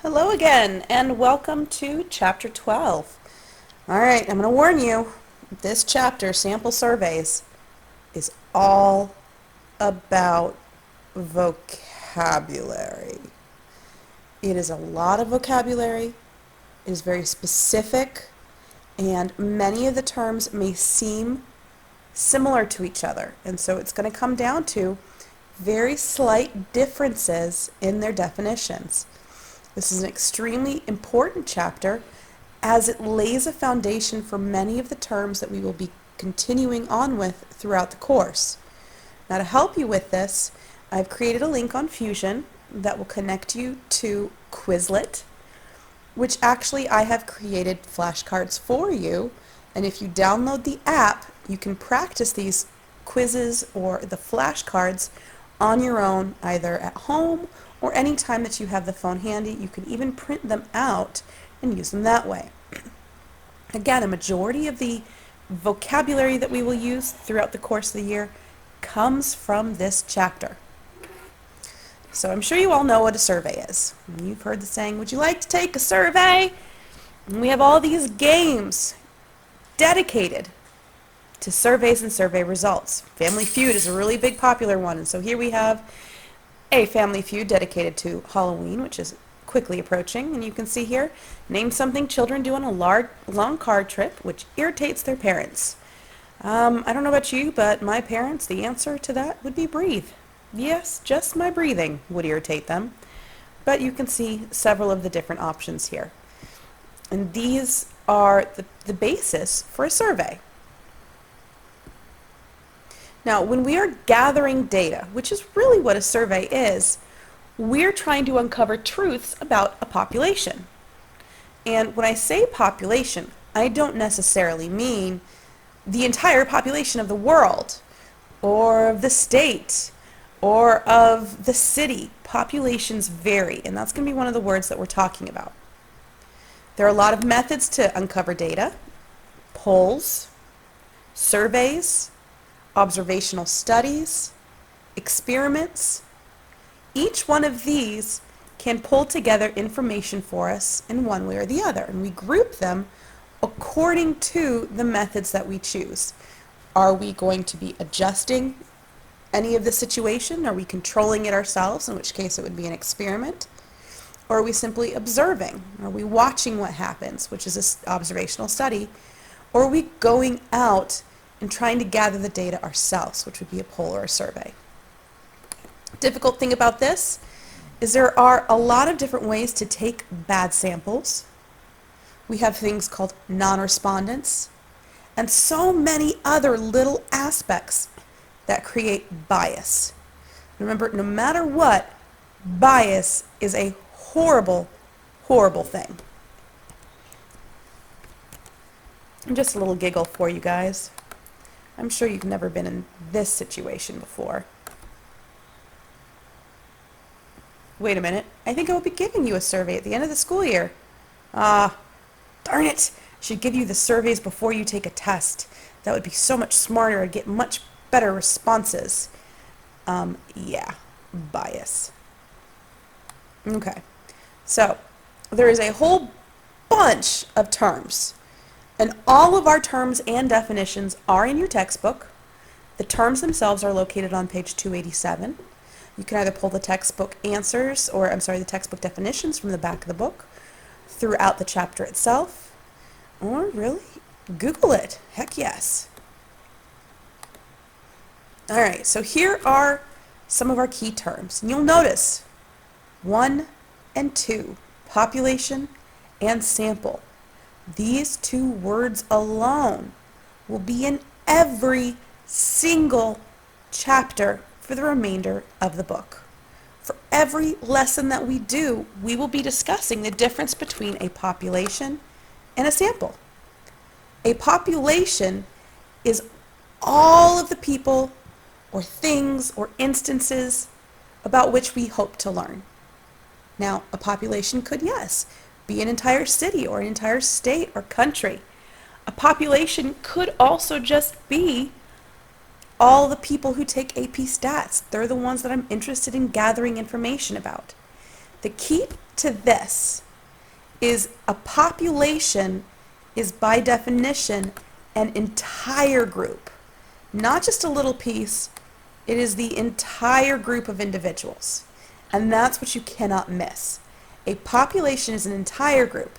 Hello again, and welcome to Chapter 12. All right, I'm going to warn you, this chapter, Sample Surveys, is all about vocabulary. It is a lot of vocabulary, it is very specific, and many of the terms may seem similar to each other. And so it's going to come down to very slight differences in their definitions. This is an extremely important chapter as it lays a foundation for many of the terms that we will be continuing on with throughout the course. Now, to help you with this, I've created a link on Fusion that will connect you to Quizlet, which actually I have created flashcards for you. And if you download the app, you can practice these quizzes or the flashcards on your own, either at home or any time that you have the phone handy. You can even print them out and use them that way. Again, a majority of the vocabulary that we will use throughout the course of the year comes from this chapter. So I'm sure you all know what a survey is. You've heard the saying, would you like to take a survey? And we have all these games dedicated to surveys and survey results. Family Feud is a really big popular one, and so here we have a Family Feud dedicated to Halloween, which is quickly approaching, and you can see here, name something children do on a long car trip which irritates their parents. I don't know about you, but my parents, the answer to that would be breathe. Yes, just my breathing would irritate them, but you can see several of the different options here. And these are the basis for a survey. Now, when we are gathering data, which is really what a survey is, we're trying to uncover truths about a population. And when I say population, I don't necessarily mean the entire population of the world, or of the state, or of the city. Populations vary, and that's going to be one of the words that we're talking about. There are a lot of methods to uncover data: polls, surveys, observational studies, experiments. Each one of these can pull together information for us in one way or the other, and we group them according to the methods that we choose. Are we going to be adjusting any of the situation? Are we controlling it ourselves, in which case it would be an experiment? Or are we simply observing? Are we watching what happens, which is an observational study? Or are we going out and trying to gather the data ourselves, which would be a poll or a survey? Difficult thing about this is there are a lot of different ways to take bad samples. We have things called non-respondents, and so many other little aspects that create bias. Remember, no matter what, bias is a horrible, horrible thing. And just a little giggle for you guys. I'm sure you've never been in this situation before. Wait a minute, I think I will be giving you a survey at the end of the school year. Ah, darn it! I should give you the surveys before you take a test. That would be so much smarter. I'd get much better responses. Yeah, bias. Okay, so there is a whole bunch of terms, and all of our terms and definitions are in your textbook. The terms themselves are located on page 287. You can either pull the textbook answers, or the textbook definitions from the back of the book throughout the chapter itself, or really Google it. Heck yes. All right, so here are some of our key terms. And you'll notice 1 and 2, population and sample. These two words alone will be in every single chapter for the remainder of the book. For every lesson that we do, we will be discussing the difference between a population and a sample. A population is all of the people or things or instances about which we hope to learn. Now, a population could, yes, be an entire city or an entire state or country. A population could also just be all the people who take AP Stats. They're the ones that I'm interested in gathering information about. The key to this is a population is by definition an entire group, not just a little piece. It is the entire group of individuals. And that's what you cannot miss. A population is an entire group.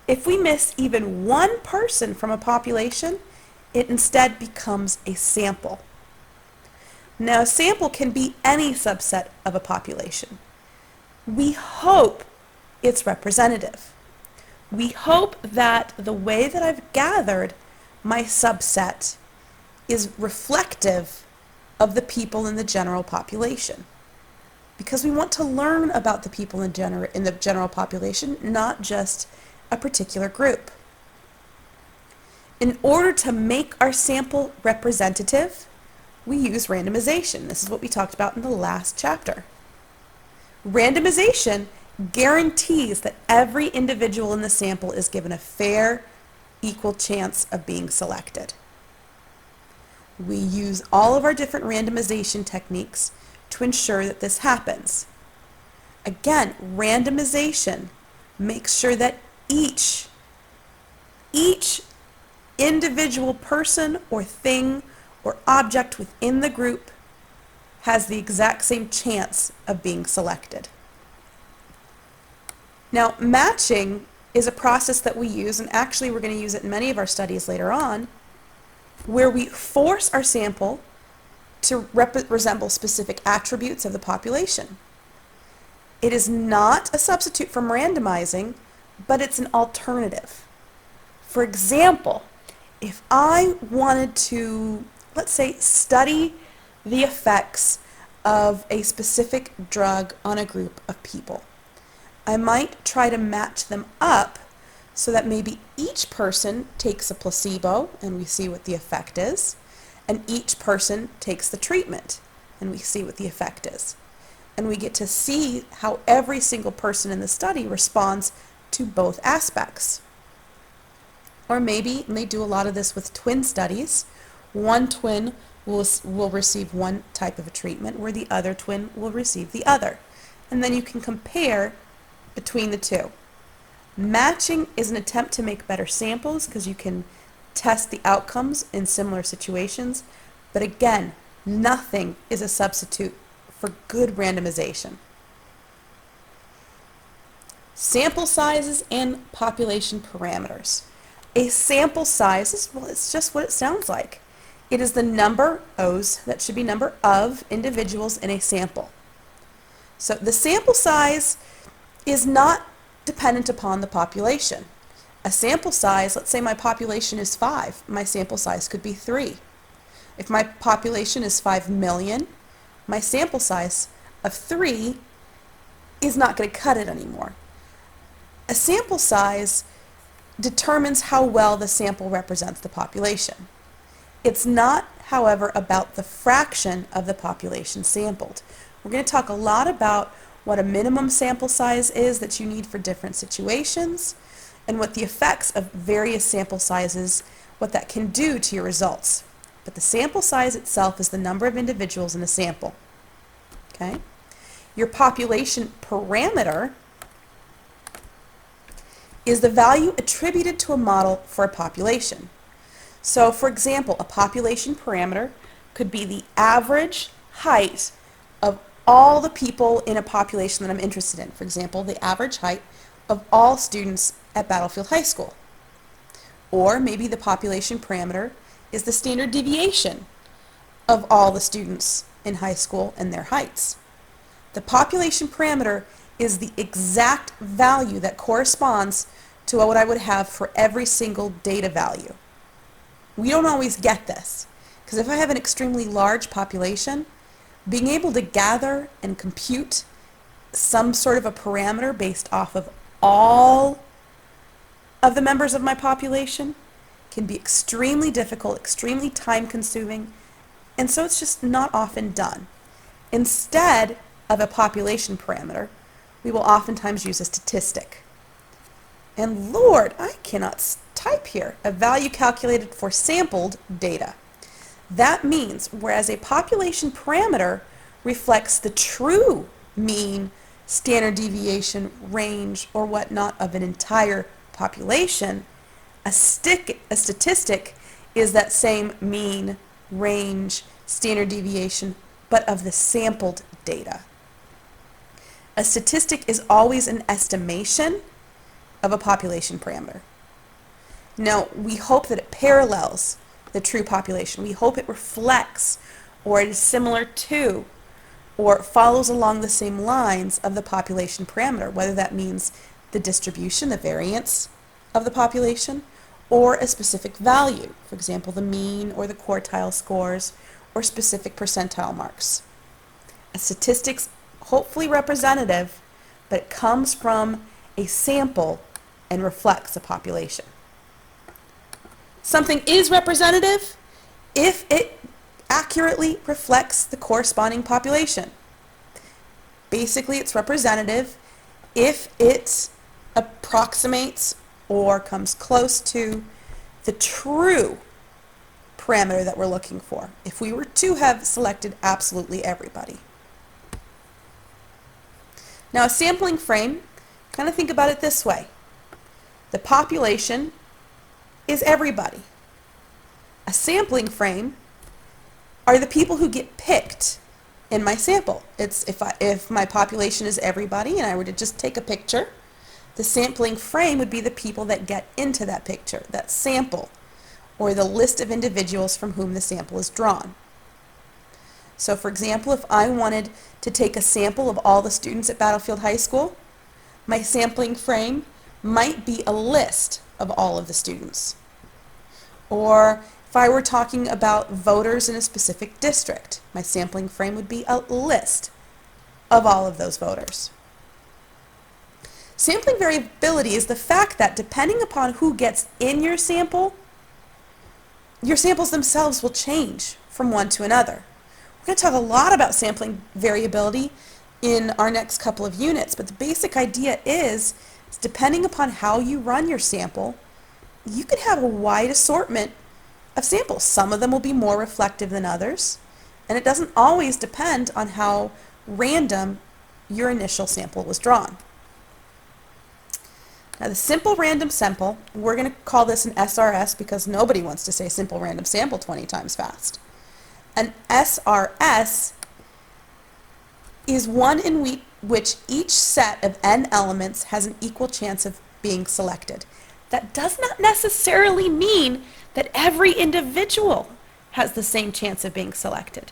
If we miss even one person from a population, it instead becomes a sample. Now, a sample can be any subset of a population. We hope it's representative. We hope that the way that I've gathered my subset is reflective of the people in the general population. Because we want to learn about the people in the general population, not just a particular group. In order to make our sample representative, we use randomization. This is what we talked about in the last chapter. Randomization guarantees that every individual in the sample is given a fair, equal chance of being selected. We use all of our different randomization techniques to ensure that this happens. Again, randomization makes sure that each individual person or thing or object within the group has the exact same chance of being selected. Now, matching is a process that we use, and actually we're going to use it in many of our studies later on, where we force our sample to resemble specific attributes of the population. It is not a substitute from randomizing, but it's an alternative. For example, if I wanted to, let's say, study the effects of a specific drug on a group of people, I might try to match them up so that maybe each person takes a placebo and we see what the effect is, and each person takes the treatment and we see what the effect is. And we get to see how every single person in the study responds to both aspects. Or maybe they do a lot of this with twin studies. One twin will receive one type of a treatment where the other twin will receive the other. And then you can compare between the two. Matching is an attempt to make better samples because you can test the outcomes in similar situations. But again, nothing is a substitute for good randomization. Sample sizes and population parameters. A sample size is, well, it's just what it sounds like. It is the number, O's, that should be number of individuals in a sample. So the sample size is not dependent upon the population. A sample size, let's say my population is 5, my sample size could be 3. If my population is 5 million, my sample size of 3 is not going to cut it anymore. A sample size determines how well the sample represents the population. It's not, however, about the fraction of the population sampled. We're going to talk a lot about what a minimum sample size is that you need for different situations, and what the effects of various sample sizes, what that can do to your results. But the sample size itself is the number of individuals in a sample. Okay? Your population parameter is the value attributed to a model for a population. So, for example, a population parameter could be the average height of all the people in a population that I'm interested in. For example, the average height of all students at Battlefield High School. Or maybe the population parameter is the standard deviation of all the students in high school and their heights. The population parameter is the exact value that corresponds to what I would have for every single data value. We don't always get this, because if I have an extremely large population, being able to gather and compute some sort of a parameter based off of all of the members of my population can be extremely difficult, extremely time-consuming, and so it's just not often done. Instead of a population parameter, we will oftentimes use a statistic. And Lord, I cannot type here, a value calculated for sampled data. That means, whereas a population parameter reflects the true mean, standard deviation, range, or whatnot of an entire population, a statistic is that same mean, range, standard deviation, but of the sampled data. A statistic is always an estimation of a population parameter. Now, we hope that it parallels the true population. We hope it reflects or it is similar to or follows along the same lines of the population parameter, whether that means the distribution, the variance of the population, or a specific value, for example, the mean or the quartile scores, or specific percentile marks. A statistic's hopefully representative, but it comes from a sample and reflects a population. Something is representative if it accurately reflects the corresponding population. Basically, it's representative if it approximates or comes close to the true parameter that we're looking for, if we were to have selected absolutely everybody. Now, a sampling frame, kind of think about it this way. The population is everybody. A sampling frame are the people who get picked in my sample. It's if my population is everybody and I were to just take a picture, the sampling frame would be the people that get into that picture, that sample, or the list of individuals from whom the sample is drawn. So for example, if I wanted to take a sample of all the students at Battlefield High School, my sampling frame might be a list of all of the students. Or if I were talking about voters in a specific district, my sampling frame would be a list of all of those voters. Sampling variability is the fact that depending upon who gets in your samples themselves will change from one to another. We're going to talk a lot about sampling variability in our next couple of units, but the basic idea is depending upon how you run your sample, you can have a wide assortment of samples. Some of them will be more reflective than others, and it doesn't always depend on how random your initial sample was drawn. Now the simple random sample, we're going to call this an SRS because nobody wants to say simple random sample 20 times fast. An SRS is one in which each set of n elements has an equal chance of being selected. That does not necessarily mean that every individual has the same chance of being selected.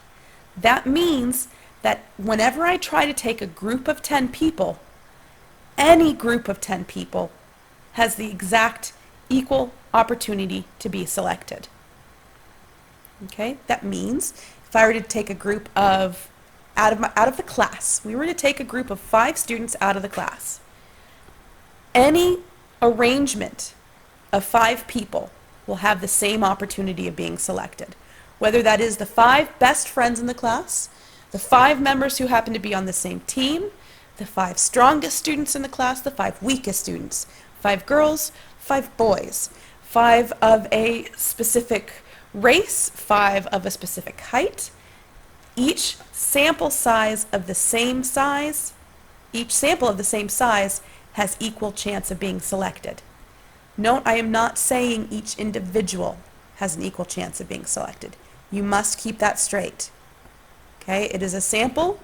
That means that whenever I try to take a group of 10 people, any group of 10 people has the exact equal opportunity to be selected. Okay, that means if I were to take a group of, out of the class, we were to take a group of 5 students out of the class, any arrangement of 5 people will have the same opportunity of being selected. Whether that is the 5 best friends in the class, the 5 members who happen to be on the same team, the 5 strongest students in the class, the 5 weakest students, 5 girls, 5 boys, 5 of a specific race, 5 of a specific height. Each sample size of the same size, each sample of the same size has equal chance of being selected. Note, I am not saying each individual has an equal chance of being selected. You must keep that straight. Okay, it is a sample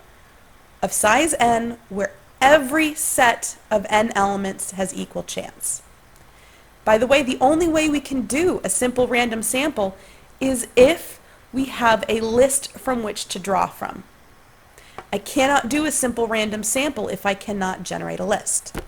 of size n where every set of n elements has equal chance. By the way, the only way we can do a simple random sample is if we have a list from which to draw from. I cannot do a simple random sample if I cannot generate a list.